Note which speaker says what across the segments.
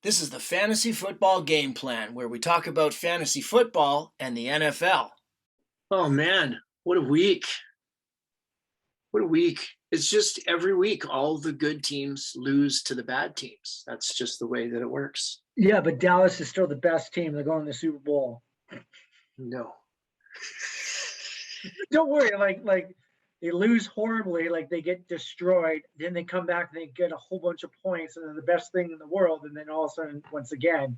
Speaker 1: This is the Fantasy Football Game Plan, where we talk about fantasy football and the NFL.
Speaker 2: Oh man, what a week. What a week. It's just every week all the good teams lose to the bad teams. That's just the way that it works.
Speaker 3: Yeah, but Dallas is still the best team. They're going to the Super Bowl.
Speaker 2: No.
Speaker 3: Don't worry, like they lose horribly, like they get destroyed, then they come back and they get a whole bunch of points and they're the best thing in the world, and then all of a sudden, once again,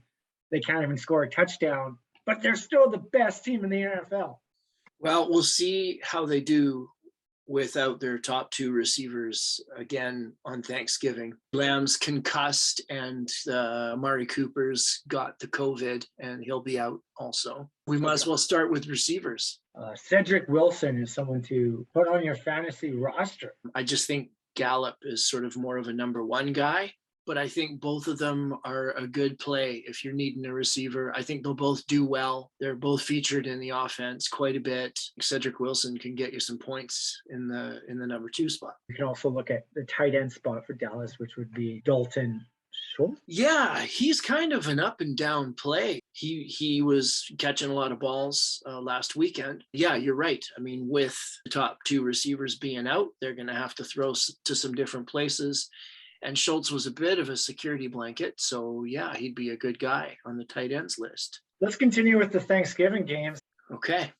Speaker 3: they can't even score a touchdown. But they're still the best team in the NFL.
Speaker 2: Well, we'll see how they do without their top two receivers again on Thanksgiving. Lamb's concussed and Amari Cooper's got the COVID and he'll be out also. We might as well start with receivers.
Speaker 3: Cedric Wilson is someone to put on your fantasy roster.
Speaker 2: I just think Gallup is sort of more of a number one guy, but I think both of them are a good play if you're needing a receiver. I think they'll both do well. They're both featured in the offense quite a bit. Cedric Wilson can get you some points in the number two spot.
Speaker 3: You can also look at the tight end spot for Dallas, which would be Dalton Schultz.
Speaker 2: Yeah, he's kind of an up and down play. He was catching a lot of balls last weekend. Yeah, you're right. I mean, with the top two receivers being out, they're going to have to throw to some different places. And Schultz was a bit of a security blanket. So, yeah, he'd be a good guy on the tight ends list.
Speaker 3: Let's continue with the Thanksgiving games.
Speaker 2: Okay.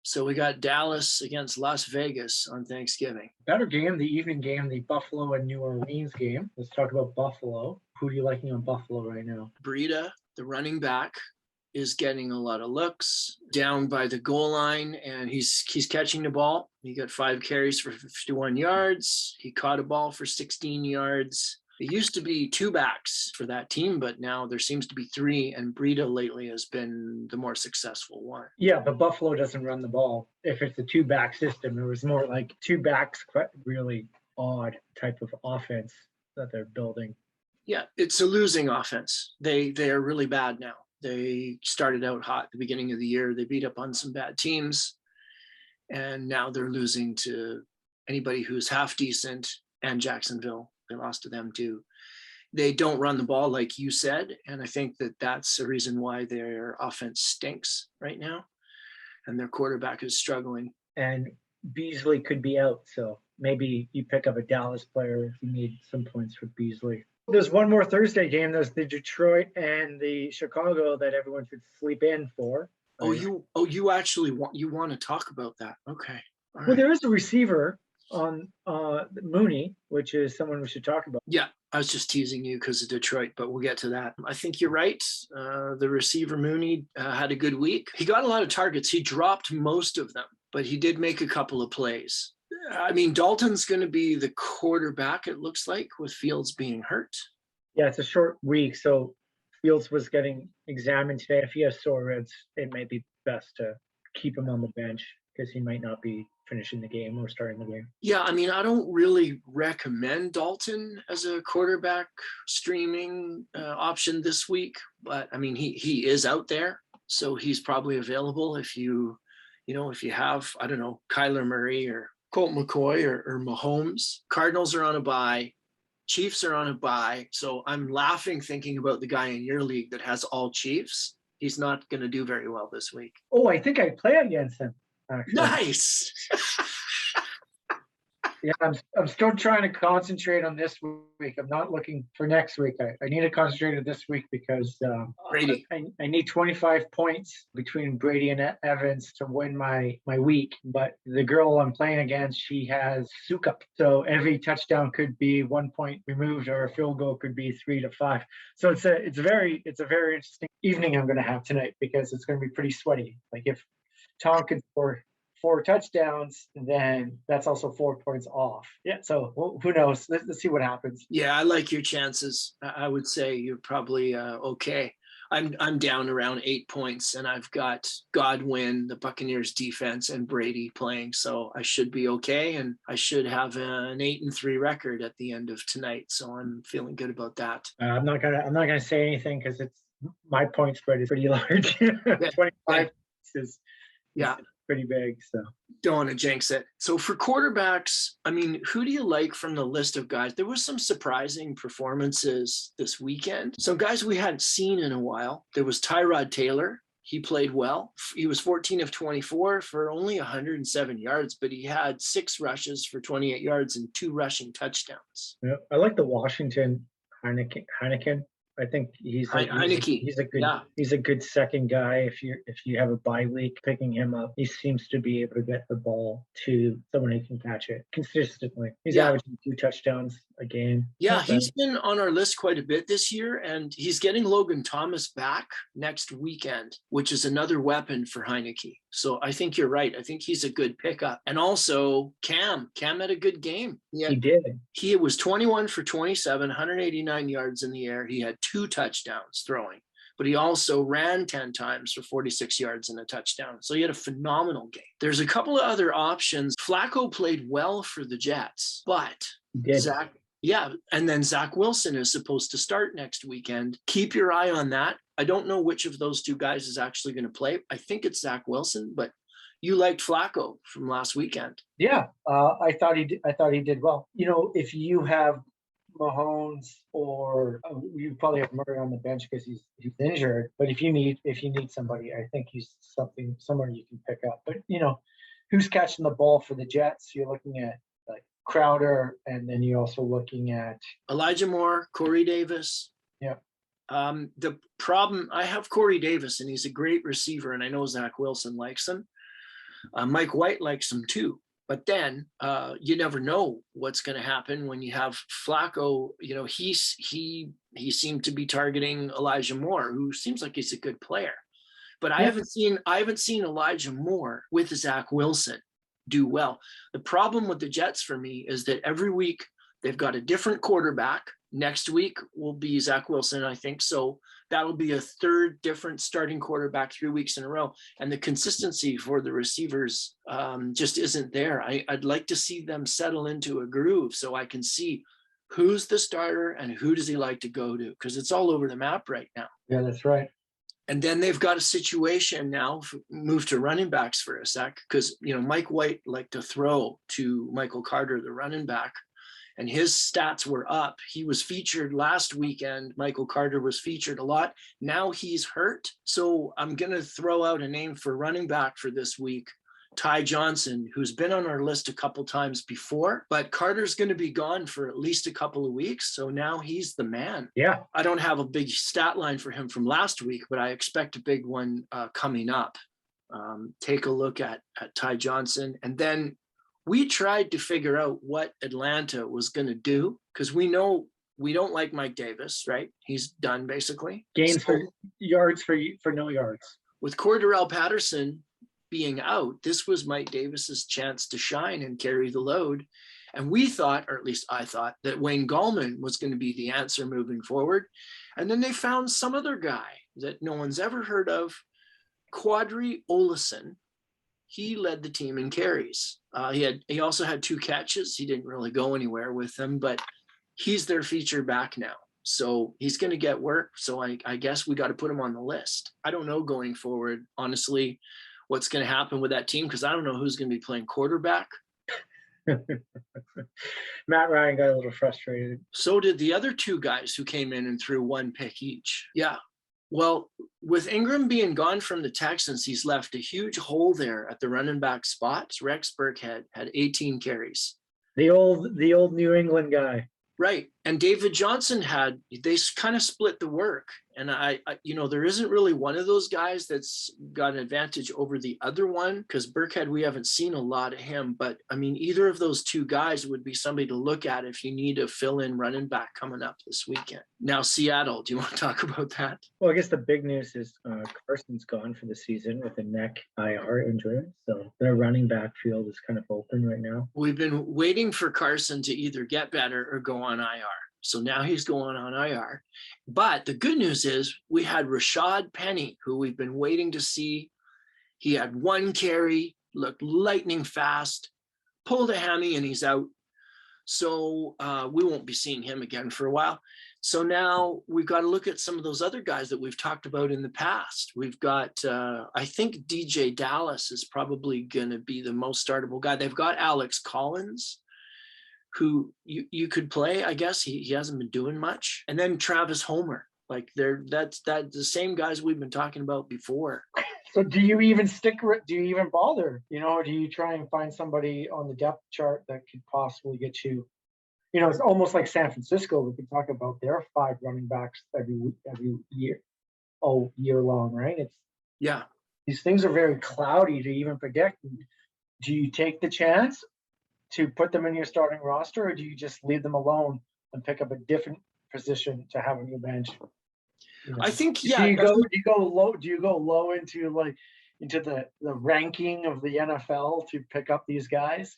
Speaker 2: So we got Dallas against Las Vegas on Thanksgiving.
Speaker 3: Better game, the evening game, the Buffalo and New Orleans game. Let's talk about Buffalo. Who are you liking on Buffalo right now?
Speaker 2: Breida, the running back, is getting a lot of looks down by the goal line, and he's catching the ball. He got 5 carries for 51 yards. He caught a ball for 16 yards. It used to be 2 backs for that team, but now there seems to be 3, and Breida lately has been the more successful one.
Speaker 3: Yeah, but Buffalo doesn't run the ball. If it's a 2-back system, it was more like 2 backs, really odd type of offense that they're building.
Speaker 2: Yeah, it's a losing offense. They are really bad now. They started out hot at the beginning of the year. They beat up on some bad teams, and now they're losing to anybody who's half decent, and Jacksonville. They lost to them too. They don't run the ball like you said, and I think that that's a reason why their offense stinks right now, and their quarterback is struggling.
Speaker 3: And Beasley could be out, so maybe you pick up a Dallas player if you need some points for Beasley. There's one more Thursday game. There's the Detroit and the Chicago that everyone should sleep in for.
Speaker 2: You actually want to talk about that? Okay.
Speaker 3: All right. Well, there is a receiver on Mooney, which is someone we should talk about.
Speaker 2: Yeah, I was just teasing you because of Detroit, but we'll get to that. I think you're right. The receiver Mooney had a good week. He got a lot of targets. He dropped most of them, but he did make a couple of plays. I mean, Dalton's going to be the quarterback, it looks like, with Fields being hurt.
Speaker 3: Yeah, it's a short week, so Fields was getting examined today. If he has sore ribs, it might be best to keep him on the bench because he might not be finishing the game or starting the game.
Speaker 2: Yeah, I mean, I don't really recommend Dalton as a quarterback streaming option this week, but I mean, he is out there, so he's probably available if you have, I don't know, Kyler Murray or Colt McCoy or Mahomes. Cardinals are on a bye. Chiefs are on a bye. So I'm laughing thinking about the guy in your league that has all Chiefs. He's not going to do very well this week.
Speaker 3: Oh, I think I play against him, actually.
Speaker 2: Nice.
Speaker 3: Yeah, I'm still trying to concentrate on this week. I'm not looking for next week. I need to concentrate on this week because
Speaker 2: Brady.
Speaker 3: I need 25 points between Brady and Evans to win my week. But the girl I'm playing against, she has Sukup. So every touchdown could be 1 point removed, or a field goal could be 3 to 5. So it's a very interesting evening I'm going to have tonight because it's going to be pretty sweaty. Like if Tom can score 4 touchdowns, then that's also 4 points off. Yeah, so who knows? Let's see what happens.
Speaker 2: Yeah, I like your chances. I would say you're probably okay. I'm down around 8 points, and I've got Godwin, the Buccaneers defense, and Brady playing, so I should be okay, and I should have an 8-3 record at the end of tonight. So I'm feeling good about that.
Speaker 3: I'm not gonna say anything because it's my point spread is pretty large. 25 is pretty big. So
Speaker 2: don't want to jinx it. So for quarterbacks, I mean, who do you like from the list of guys? There was some surprising performances this weekend. Some guys we hadn't seen in a while. There was Tyrod Taylor. He played well. He was 14 of 24 for only 107 yards, but he had 6 rushes for 28 yards and 2 rushing touchdowns.
Speaker 3: yeah, I like the Washington Heineken. I think he's a good
Speaker 2: yeah.
Speaker 3: He's a good second guy if you have a bye week, picking him up. He seems to be able to get the ball to someone who can catch it consistently. He's averaging 2 touchdowns a game.
Speaker 2: Yeah, he's been on our list quite a bit this year, and he's getting Logan Thomas back next weekend, which is another weapon for Heineke. So I think you're right. I think he's a good pickup. And also Cam had a good game.
Speaker 3: He did.
Speaker 2: He was 21 for 27, 189 yards in the air. He had 2 touchdowns throwing, but he also ran 10 times for 46 yards and a touchdown. So he had a phenomenal game. There's a couple of other options. Flacco played well for the Jets, but Zach, and then Zach Wilson is supposed to start next weekend. Keep your eye on that. I don't know which of those 2 guys is actually going to play. I think it's Zach Wilson, but you liked Flacco from last weekend.
Speaker 3: Yeah, I thought he did well. You know, if you have Mahomes or you probably have Murray on the bench because he's injured. But if you need somebody, I think he's somewhere you can pick up. But you know, who's catching the ball for the Jets? You're looking at like Crowder, and then you're also looking at
Speaker 2: Elijah Moore, Corey Davis.
Speaker 3: Yeah.
Speaker 2: The problem, I have Corey Davis, and he's a great receiver, and I know Zach Wilson likes him. Mike White likes him too. But then you never know what's going to happen when you have Flacco. You know, he seemed to be targeting Elijah Moore, who seems like he's a good player. But I haven't seen Elijah Moore with Zach Wilson do well. The problem with the Jets for me is that every week they've got a different quarterback. Next week will be Zach Wilson, I think. So that'll be a 3rd different starting quarterback 3 weeks in a row. And the consistency for the receivers just isn't there. I'd like to see them settle into a groove so I can see who's the starter and who does he like to go to, because it's all over the map right now.
Speaker 3: Yeah, that's right.
Speaker 2: And then they've got a situation now, move to running backs for a sec, because, you know, Mike White liked to throw to Michael Carter, the running back, and his stats were up. He was featured last weekend. Michael Carter was featured a lot. Now he's hurt. So I'm going to throw out a name for running back for this week, Ty Johnson, who's been on our list a couple times before, but Carter's going to be gone for at least a couple of weeks. So now he's the man.
Speaker 3: Yeah.
Speaker 2: I don't have a big stat line for him from last week, but I expect a big one coming up. Take a look at Ty Johnson. And then we tried to figure out what Atlanta was going to do, because we know we don't like Mike Davis, right? He's done basically.
Speaker 3: Gains for yards for no yards.
Speaker 2: With Cordarrelle Patterson being out, this was Mike Davis's chance to shine and carry the load. And we thought, or at least I thought, that Wayne Gallman was going to be the answer moving forward. And then they found some other guy that no one's ever heard of, Quadri Olison. He led the team in carries. He also had 2 catches. He didn't really go anywhere with them, but he's their feature back now. So he's going to get work. So I guess we got to put him on the list. I don't know going forward, honestly, what's going to happen with that team, because I don't know who's going to be playing quarterback.
Speaker 3: Matt Ryan got a little frustrated.
Speaker 2: So did the other 2 guys who came in and threw 1 pick each. Yeah. Well, with Ingram being gone from the Texans, he's left a huge hole there at the running back spot. Rex Burkhead had 18 carries.
Speaker 3: The old New England guy.
Speaker 2: Right. And David Johnson they kind of split the work. And I there isn't really one of those guys that's got an advantage over the other one, because Burkhead, we haven't seen a lot of him. But I mean, either of those 2 guys would be somebody to look at if you need a fill-in running back coming up this weekend. Now, Seattle, do you want to talk about that?
Speaker 3: Well, I guess the big news is Carson's gone for the season with a neck IR injury. So their running back field is kind of open right now.
Speaker 2: We've been waiting for Carson to either get better or go on IR. So now he's going on IR. But the good news is we had Rashad Penny, who we've been waiting to see. He had 1 carry, looked lightning fast, pulled a hammy, and he's out. So we won't be seeing him again for a while. So now we've got to look at some of those other guys that we've talked about in the past. We've got, I think DJ Dallas is probably going to be the most startable guy. They've got Alex Collins, who you could play. I guess he hasn't been doing much. And then Travis Homer. Like that's the same guys we've been talking about before.
Speaker 3: So do you even do you even bother? Or do you try and find somebody on the depth chart that could possibly get you? It's almost like San Francisco. We can talk about their 5 running backs every year, year long, right?
Speaker 2: Yeah.
Speaker 3: These things are very cloudy to even predict. Do you take the chance to put them in your starting roster, or do you just leave them alone and pick up a different position to have on your bench?
Speaker 2: I think,
Speaker 3: Do you go low into the ranking of the NFL to pick up these guys?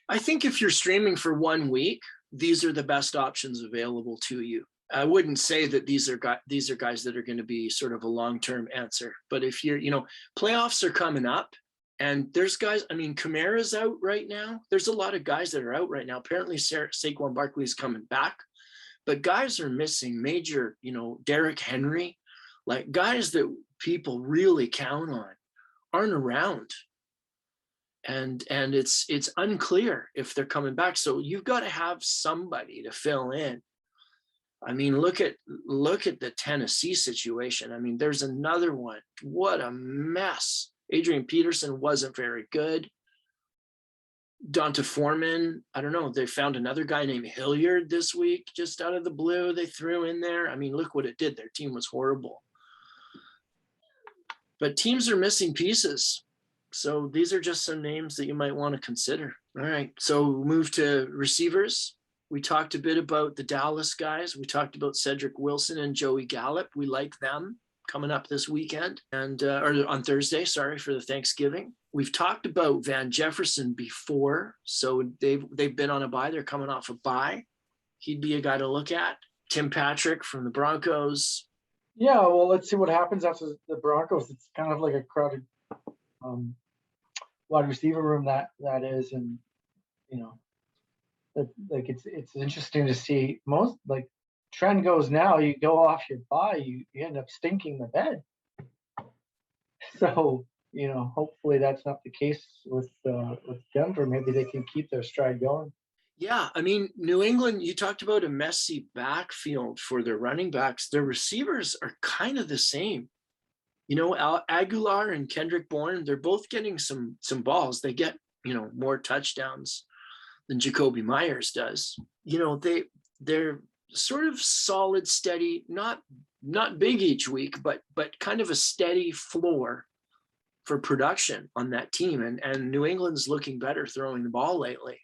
Speaker 2: I think if you're streaming for 1 week, these are the best options available to you. I wouldn't say that these are guys that are going to be sort of a long-term answer. But if you're, playoffs are coming up, and there's guys. I mean, Kamara's out right now. There's a lot of guys that are out right now. Apparently, Saquon Barkley is coming back. But guys are missing major, Derrick Henry, like guys that people really count on aren't around. And it's unclear if they're coming back. So you've got to have somebody to fill in. I mean, look at the Tennessee situation. I mean, there's another one. What a mess. Adrian Peterson wasn't very good. Donta Foreman, I don't know, they found another guy named Hilliard this week, just out of the blue. They threw in there. I mean, look what it did. Their team was horrible. But teams are missing pieces. So these are just some names that you might want to consider. All right, so we'll move to receivers. We talked a bit about the Dallas guys. We talked about Cedric Wilson and Joey Gallup. We like them coming up this weekend or on Thursday, for the Thanksgiving. We've talked about Van Jefferson before, so they've been on a bye. They're coming off a bye. He'd be a guy to look at. Tim Patrick from the Broncos.
Speaker 3: Yeah, well, let's see what happens after the Broncos. It's kind of like a crowded wide receiver room that is, and it's interesting to see. Most trend goes now, you go off your bye, you end up stinking the bed. So hopefully that's not the case with Denver. Maybe they can keep their stride going.
Speaker 2: Yeah, I mean, New England, you talked about a messy backfield for their running backs. Their receivers are kind of the same. Aguilar and Kendrick Bourne, they're both getting some balls. They get, more touchdowns than Jacoby Myers does. They're sort of solid, steady, not big each week, but kind of a steady floor for production on that team. And New England's looking better throwing the ball lately.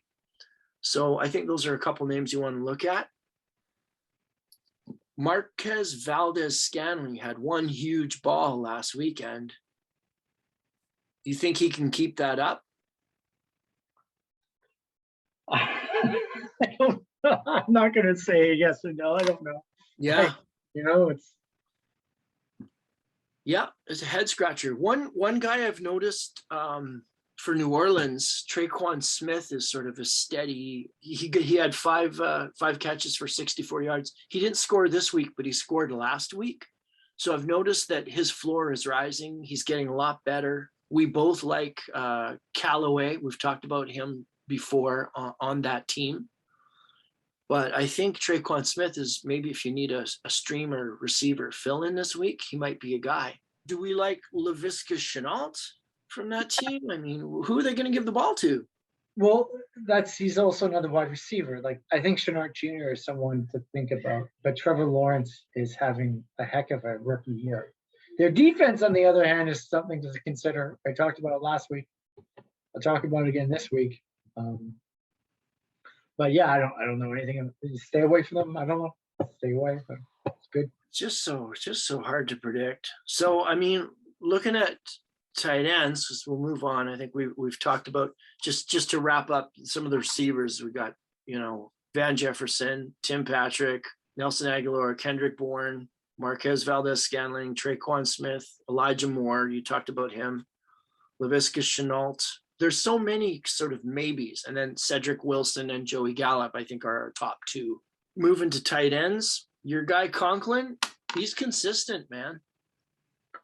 Speaker 2: So I think those are a couple names you want to look at. Marquez Valdez-Scantling had one huge ball last weekend. Do you think he can keep that up?
Speaker 3: I'm not going to say yes or no. I don't know.
Speaker 2: Yeah.
Speaker 3: It's
Speaker 2: a head scratcher. One guy I've noticed for New Orleans, Traequan Smith is sort of a steady. He had five catches for 64 yards. He didn't score this week, but he scored last week. So I've noticed that his floor is rising. He's getting a lot better. We both like Callaway. We've talked about him before on that team. But I think Traequan Smith is maybe, if you need a streamer receiver fill in this week, he might be a guy. Do we like Laviska Shenault from that team? I mean, who are they going to give the ball to?
Speaker 3: Well, he's also another wide receiver. I think Shenault Jr. is someone to think about, but Trevor Lawrence is having a heck of a rookie year. Their defense, on the other hand, is something to consider. I talked about it last week. I'll talk about it again this week. But yeah, I don't know anything. Stay away from them. I don't know. Stay away, but it's good.
Speaker 2: Just so hard to predict. So I mean, looking at tight ends, because we'll move on. I think we've talked about just to wrap up some of the receivers. We got Van Jefferson, Tim Patrick, Nelson Aguilar, Kendrick Bourne, Marquez Valdez-Scantling, Traequan Smith, Elijah Moore. You talked about him. Laviska Shenault. There's so many sort of maybes. And then Cedric Wilson and Joey Gallup, I think, are our top two. Moving to tight ends, your guy Conklin, he's consistent, man.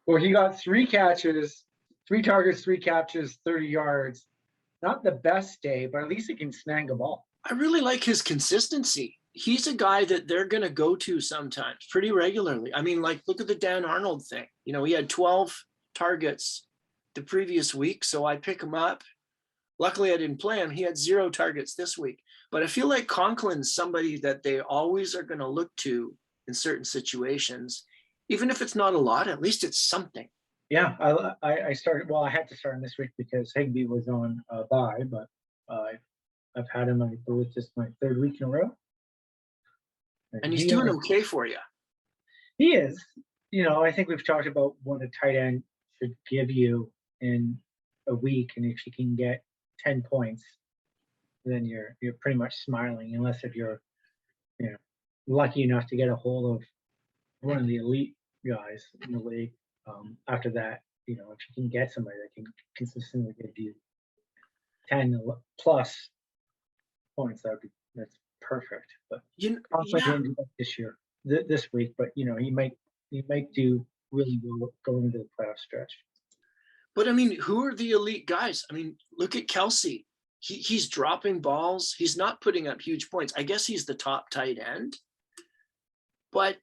Speaker 3: Well, he got 3 catches, 3 targets, 3 catches, 30 yards. Not the best day, but at least he can snag a ball.
Speaker 2: I really like his consistency. He's a guy that they're going to go to sometimes pretty regularly. I mean, like, look at the Dan Arnold thing. You know, he had 12 targets the previous week, so I pick him up. Luckily, I didn't play him. He had 0 targets this week. But I feel like Conklin's somebody that they always are going to look to in certain situations. Even if it's not a lot, at least it's something.
Speaker 3: Yeah, I started. Well, I had to start him this week because Higbee was on bye, but I've had him. I believe this is my 3rd week in a row,
Speaker 2: and he's doing okay for you.
Speaker 3: He is. You know, I think we've talked about what a tight end should give you in a week, and if you can get 10 points, then you're pretty much smiling. Unless if you're, you know, lucky enough to get a hold of one of the elite guys in the league. After that, you know, if you can get somebody that can consistently give you 10 plus points, that's perfect. But
Speaker 2: yeah.
Speaker 3: This year, this week, but you know, he might do really well going into the playoff stretch.
Speaker 2: But I mean, who are the elite guys? I mean, look at Kelsey. He's dropping balls. He's not putting up huge points. I guess he's the top tight end. But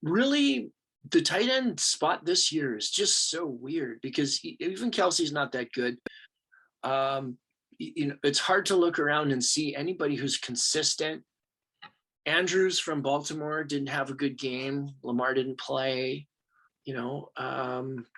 Speaker 2: really, the tight end spot this year is just so weird because even Kelsey's not that good. You know, it's hard to look around and see anybody who's consistent. Andrews from Baltimore didn't have a good game. Lamar didn't play. You know,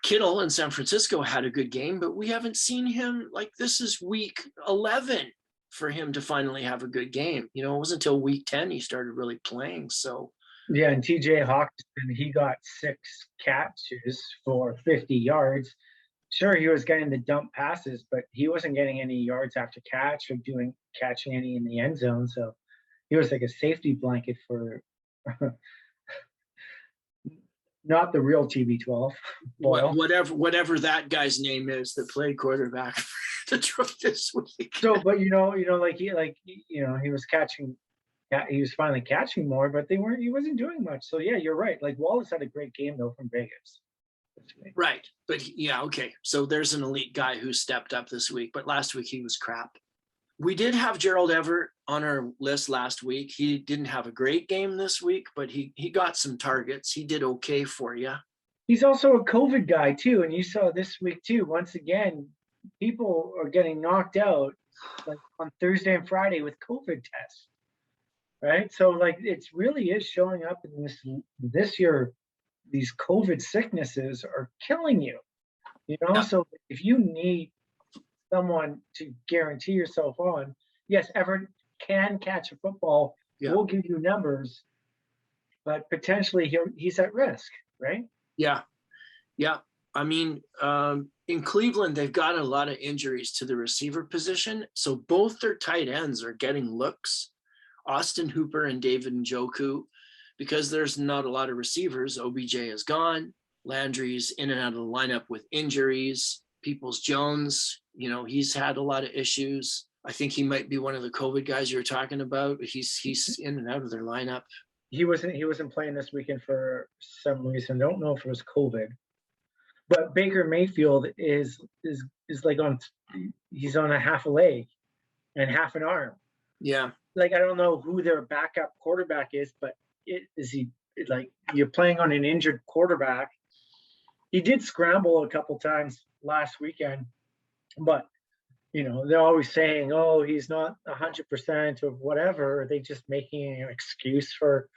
Speaker 2: Kittle in San Francisco had a good game, but we haven't seen him. Like, this is week 11 for him to finally have a good game. You know, it wasn't until week 10 he started really playing. So.
Speaker 3: Yeah, and TJ Hawkinson, he got 6 catches for 50 yards. Sure, he was getting the dump passes, but he wasn't getting any yards after catch or catching any in the end zone. So he was like a safety blanket for not the real TB12.
Speaker 2: Whatever that guy's name is that played quarterback for Detroit this week.
Speaker 3: So, but you know, like he was catching. Yeah, he was finally catching more, but he wasn't doing much. So yeah, you're right. Like, Wallace had a great game though from Vegas.
Speaker 2: Right. But yeah, okay. So there's an elite guy who stepped up this week, but last week he was crap. We did have Gerald Everett on our list last week. He didn't have a great game this week, but he got some targets. He did okay for you.
Speaker 3: He's also a COVID guy too. And you saw this week too, once again, people are getting knocked out like on Thursday and Friday with COVID tests. Right. So like, it's really is showing up in this year. These COVID sicknesses are killing you, you know? Yeah. So if you need someone to guarantee yourself on, yes, Everett can catch a football. Yeah. We'll give you numbers, but potentially he's at risk, right?
Speaker 2: Yeah. Yeah. I mean, in Cleveland, they've got a lot of injuries to the receiver position. So both their tight ends are getting looks. Austin Hooper and David Njoku, because there's not a lot of receivers. OBJ is gone. Landry's in and out of the lineup with injuries. Peoples-Jones, you know, he's had a lot of issues. I think he might be one of the COVID guys you were talking about. He's in and out of their lineup.
Speaker 3: He wasn't playing this weekend for some reason. I don't know if it was COVID. But Baker Mayfield is like he's on a half a leg and half an arm.
Speaker 2: Yeah.
Speaker 3: Like, I don't know who their backup quarterback is, but you're playing on an injured quarterback. He did scramble a couple times last weekend, but you know, they're always saying, oh, he's not 100% of whatever. Are they just making an excuse for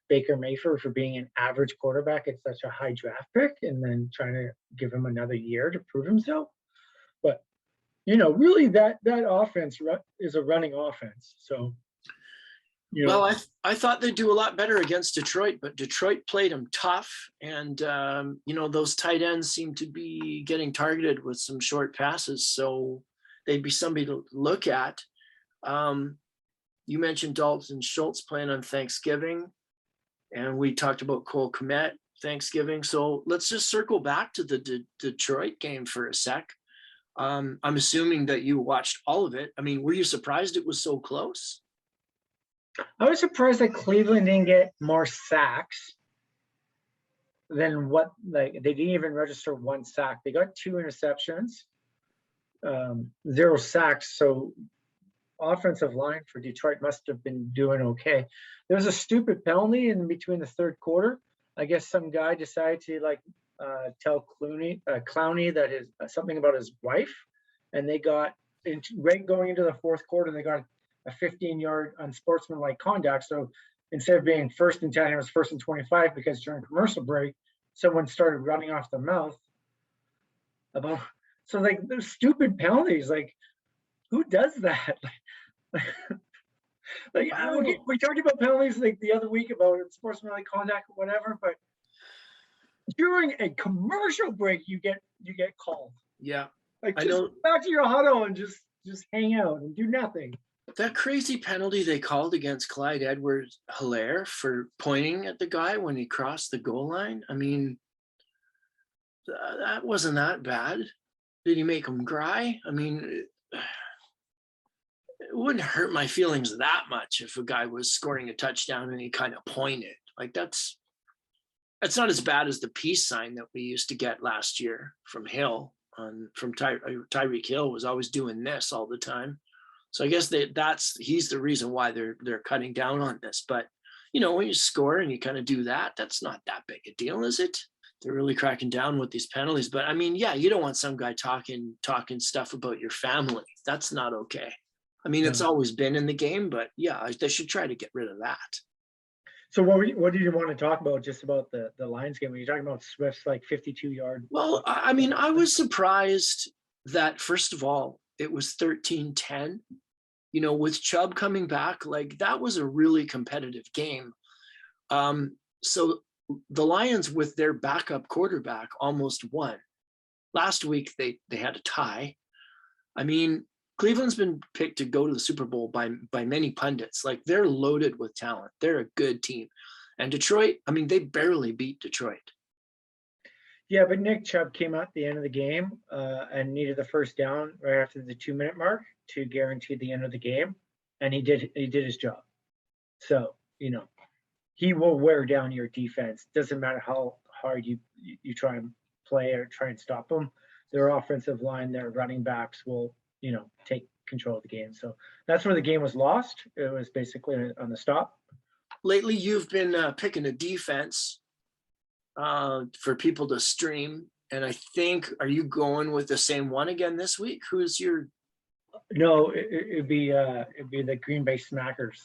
Speaker 3: Baker Mayfield for being an average quarterback at such a high draft pick and then trying to give him another year to prove himself? But you know, really that offense is a running offense. So, you know.
Speaker 2: Well, I thought they'd do a lot better against Detroit, but Detroit played them tough. And, you know, those tight ends seem to be getting targeted with some short passes. So they'd be somebody to look at. You mentioned Dalton Schultz playing on Thanksgiving, and we talked about Cole Kmet Thanksgiving. So let's just circle back to the Detroit game for a sec. I'm assuming that you watched all of it. I mean, were you surprised it was so close?
Speaker 3: I was surprised that Cleveland didn't get more sacks than what, like, they didn't even register 1 sack. They got 2 interceptions, 0 sacks. So offensive line for Detroit must have been doing okay. There was a stupid penalty in between the third quarter. I guess some guy decided to tell Clowney that his something about his wife, and they got right going into the fourth quarter. They got a 15-yard unsportsmanlike conduct. So instead of being 1st and 10, it was 1st and 25 because during commercial break, someone started running off the mouth about. So like there's stupid penalties. Like who does that? Like we talked about penalties like the other week about sportsmanlike conduct, whatever, but during a commercial break, you get called.
Speaker 2: Yeah,
Speaker 3: like just go back to your huddle and just hang out and do nothing.
Speaker 2: That crazy penalty they called against Clyde Edwards-Helaire for pointing at the guy when he crossed the goal line. I mean, that wasn't that bad. Did he make him cry? I mean, it wouldn't hurt my feelings that much if a guy was scoring a touchdown and he kind of pointed. Like that's not as bad as the peace sign that we used to get last year from Hill. From Tyreek Hill was always doing this all the time. So I guess he's the reason why they're cutting down on this. But you know, when you score and you kind of do that, that's not that big a deal, is it? They're really cracking down with these penalties. But I mean, yeah, you don't want some guy talking stuff about your family. That's not okay. I mean, It's always been in the game, but yeah, they should try to get rid of that.
Speaker 3: So what did you want to talk about just about the Lions game? Were you talking about Swift's like 52-yard?
Speaker 2: Well, I mean, I was surprised that, first of all, it was 13-10. You know, with Chubb coming back, like that was a really competitive game. So the Lions with their backup quarterback almost won. Last week, they had a tie. I mean, Cleveland's been picked to go to the Super Bowl by many pundits. Like they're loaded with talent. They're a good team. And Detroit, I mean, they barely beat Detroit.
Speaker 3: Yeah, but Nick Chubb came out at the end of the game and needed the first down right after the 2-minute mark to guarantee the end of the game. And he did his job. So, you know, he will wear down your defense. Doesn't matter how hard you try and play or try and stop them. Their offensive line, their running backs will, you know, take control of the game. So that's where the game was lost. It was basically on the stop.
Speaker 2: Lately, you've been picking a defense for people to stream. And I think, are you going with the same one again this week? Who's your?
Speaker 3: No, it'd be the Green Bay Smackers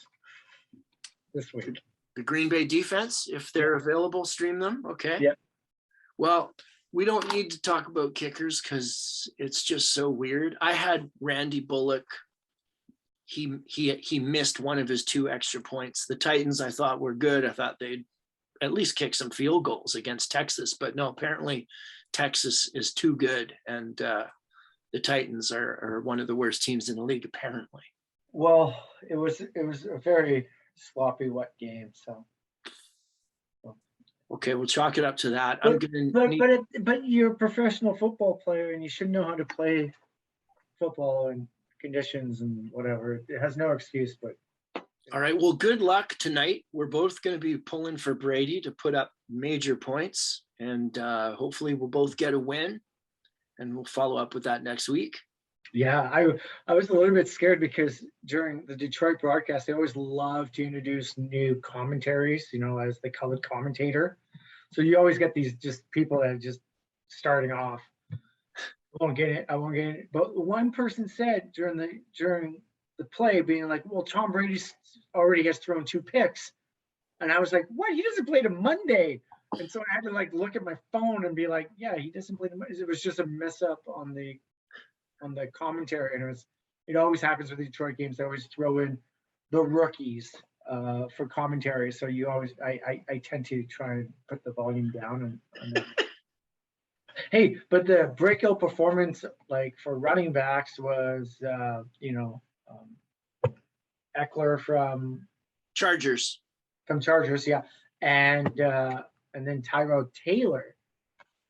Speaker 3: this week.
Speaker 2: The Green Bay defense, if they're available, stream them. Okay.
Speaker 3: Yeah.
Speaker 2: Well, we don't need to talk about kickers because it's just so weird. I had Randy Bullock. He missed one of his 2 extra points. The Titans, I thought, were good. I thought they'd at least kick some field goals against Texas, but no, apparently Texas is too good, and the Titans are one of the worst teams in the league, apparently.
Speaker 3: Well, it was a very sloppy, wet game. So.
Speaker 2: Okay, we'll chalk it up to that.
Speaker 3: But you're a professional football player, and you should know how to play football in conditions and whatever. It has no excuse. But
Speaker 2: all right, well, good luck tonight. We're both going to be pulling for Brady to put up major points, and hopefully we'll both get a win, and we'll follow up with that next week.
Speaker 3: Yeah, I was a little bit scared because during the Detroit broadcast, they always love to introduce new commentaries, you know, as the colored commentator. So you always get these just people that are just starting off. I won't get it. But one person said during the play, being like, well, Tom Brady already has thrown 2 picks. And I was like, what? He doesn't play to Monday. And so I had to like look at my phone and be like, yeah, he doesn't play to Monday. It was just a mess up on the commentary, and it always happens with the Detroit games. They always throw in the rookies for commentary, so you always I tend to try and put the volume down. Hey, but the breakout performance, like for running backs, was Eckler from
Speaker 2: Chargers,
Speaker 3: yeah, and then Tyrod Taylor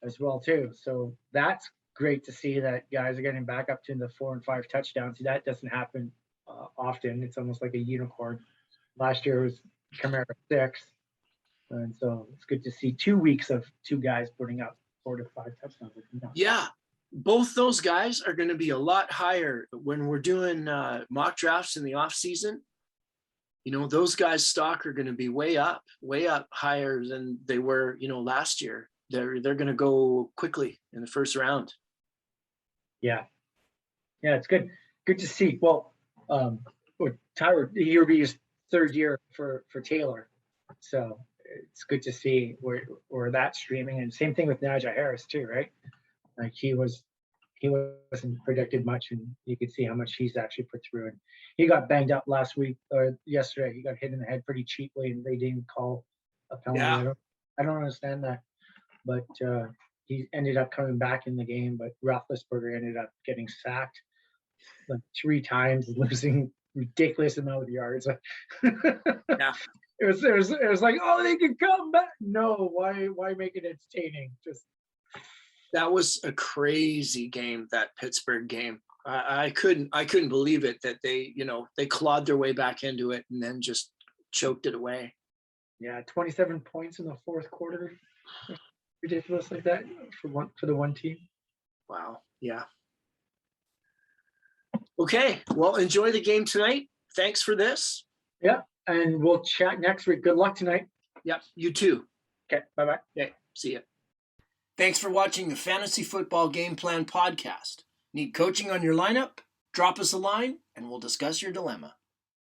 Speaker 3: as well too. So that's great to see that guys are getting back up to the 4 and 5 touchdowns. That doesn't happen often. It's almost like a unicorn. Last year was Kamara 6. And so it's good to see 2 weeks of 2 guys putting up 4 to 5 touchdowns.
Speaker 2: Yeah, both those guys are going to be a lot higher when we're doing mock drafts in the off season. You know, those guys' stock are going to be way up higher than they were, you know, last year. They're going to go quickly in the first round.
Speaker 3: Yeah, it's good to see. Well, Tyrod, he will be his 3rd year for Taylor, so it's good to see where that's streaming. And same thing with Nigel Harris too, right? Like he wasn't predicted much, and you could see how much he's actually put through. And he got banged up last week or yesterday. He got hit in the head pretty cheaply, and they didn't call a penalty.
Speaker 2: Yeah.
Speaker 3: I don't understand that, but he ended up coming back in the game. But Roethlisberger ended up getting sacked like 3 times, losing ridiculous amount of yards.
Speaker 2: Yeah.
Speaker 3: It was like, oh, they can come back. No, why make it entertaining? Just
Speaker 2: that was a crazy game, that Pittsburgh game. I couldn't believe it that they clawed their way back into it and then just choked it away.
Speaker 3: Yeah, 27 points in the 4th quarter. Ridiculous like that for the one team.
Speaker 2: Wow. Yeah. Okay. Well, enjoy the game tonight. Thanks for this.
Speaker 3: Yeah. And we'll chat next week. Good luck tonight.
Speaker 2: Yep. You too.
Speaker 3: Okay. Bye-bye.
Speaker 2: Okay. See ya.
Speaker 1: Thanks for watching the Fantasy Football Game Plan podcast. Need coaching on your lineup? Drop us a line and we'll discuss your dilemma.